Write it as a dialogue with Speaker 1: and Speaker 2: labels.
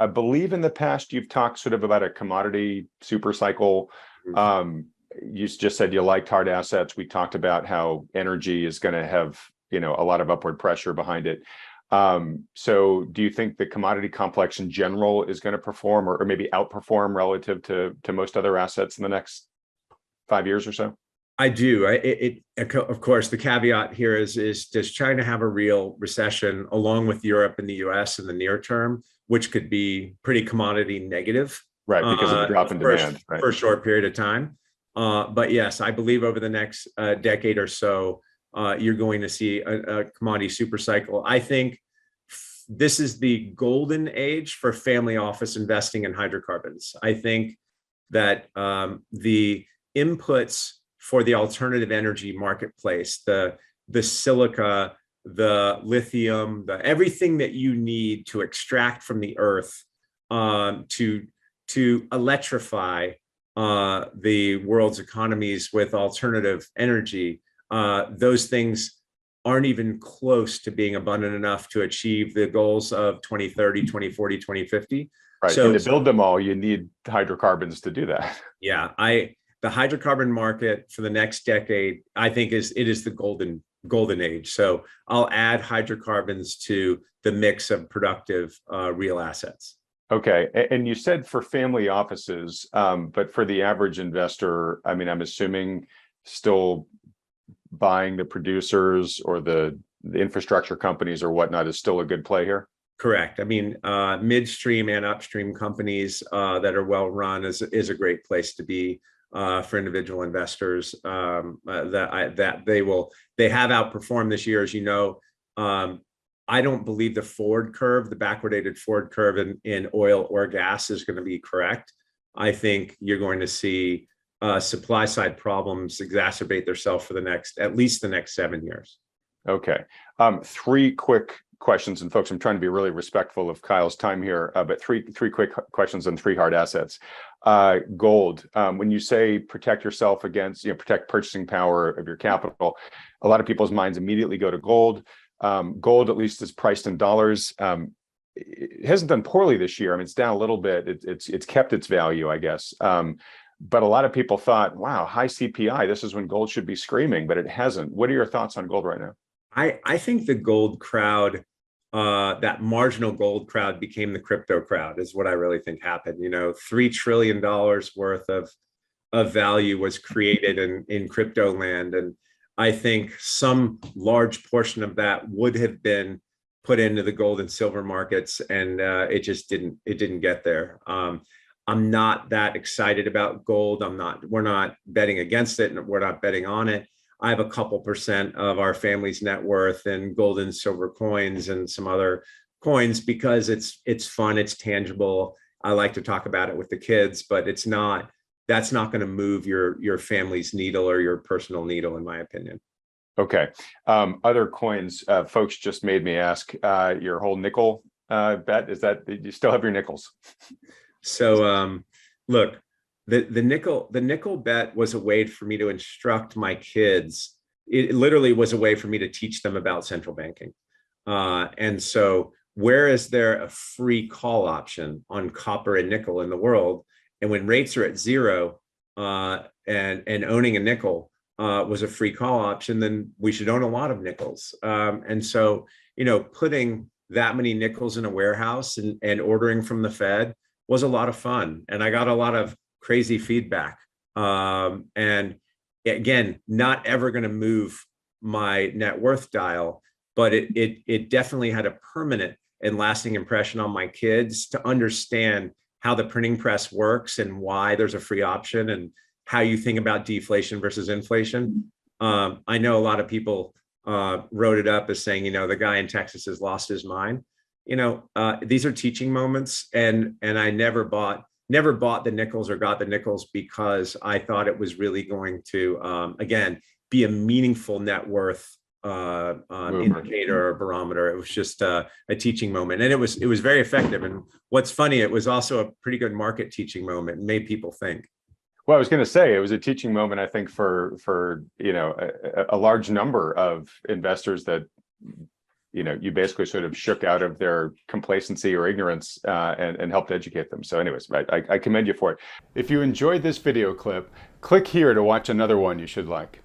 Speaker 1: I believe in the past you've talked sort of about a commodity super cycle. You just said you liked hard assets. We talked about how energy is going to have, a lot of upward pressure behind it. So do you think the commodity complex in general is going to perform or maybe outperform relative to most other assets in the next 5 years or so?
Speaker 2: I do. Of course, the caveat here is does China have a real recession along with Europe and the US in the near term, which could be pretty commodity negative,
Speaker 1: right? Because of the drop in demand, right?
Speaker 2: For a short period of time. But yes, I believe over the next decade or so, you're going to see a commodity super cycle. I think this is the golden age for family office investing in hydrocarbons. I think that the inputs for the alternative energy marketplace, the silica, the lithium, everything that you need to extract from the earth to electrify the world's economies with alternative energy, those things aren't even close to being abundant enough to achieve the goals of 2030, 2040, 2050.
Speaker 1: Right. So, and to build them all, you need hydrocarbons to do that.
Speaker 2: Yeah, the hydrocarbon market for the next decade, I think it is the golden age. So I'll add hydrocarbons to the mix of productive real assets.
Speaker 1: Okay. And you said for family offices, but for the average investor, I mean, I'm assuming still buying the producers or the infrastructure companies or whatnot is still a good play here?
Speaker 2: Correct. I mean, midstream and upstream companies that are well run is a great place to be for individual investors. That they have outperformed this year, as you know. I don't believe the forward curve, the backwardated forward curve in oil or gas is going to be correct. I think you're going to see supply side problems exacerbate themselves for at least the next 7 years. Okay.
Speaker 1: 3 quick questions, and folks, I'm trying to be really respectful of Kyle's time here, but three quick questions on 3 hard assets. Gold. When you say protect yourself against, protect purchasing power of your capital, a lot of people's minds immediately go to gold. Gold, at least, is priced in dollars. It hasn't done poorly this year. I mean, it's down a little bit. It's kept its value, I guess. But a lot of people thought, wow, high CPI, this is when gold should be screaming, but it hasn't. What are your thoughts on gold right now?
Speaker 2: I think the gold crowd, that marginal gold crowd became the crypto crowd is what I really think happened. $3 trillion worth of value was created in crypto land. And I think some large portion of that would have been put into the gold and silver markets, and it didn't get there. I'm not that excited about gold. We're not betting against it, and we're not betting on it. I have a couple percent of our family's net worth in gold and silver coins and some other coins because it's fun, it's tangible. I like to talk about it with the kids, but that's not going to move your family's needle or your personal needle, in my opinion.
Speaker 1: Okay. Other coins, folks just made me ask your whole nickel bet. Is that you still have your nickels?
Speaker 2: So look. The nickel bet was a way for me to instruct my kids. It literally was a way for me to teach them about central banking. And so where is there a free call option on copper and nickel in the world? And when rates are at zero and owning a nickel was a free call option, then we should own a lot of nickels. And so, putting that many nickels in a warehouse and ordering from the Fed was a lot of fun. And I got a lot of crazy feedback. And again, not ever going to move my net worth dial, but it definitely had a permanent and lasting impression on my kids to understand how the printing press works and why there's a free option and how you think about deflation versus inflation. I know a lot of people wrote it up as saying, the guy in Texas has lost his mind. These are teaching moments, and I never bought the nickels or got the nickels because I thought it was really going to, again, be a meaningful net worth indicator or barometer. It was just a teaching moment, and it was very effective. And what's funny, it was also a pretty good market teaching moment and made people think.
Speaker 1: Well, I was going to say it was a teaching moment, I think, for a large number of investors that you basically sort of shook out of their complacency or ignorance and helped educate them. So anyways, I commend you for it. If you enjoyed this video clip, click here to watch another one you should like.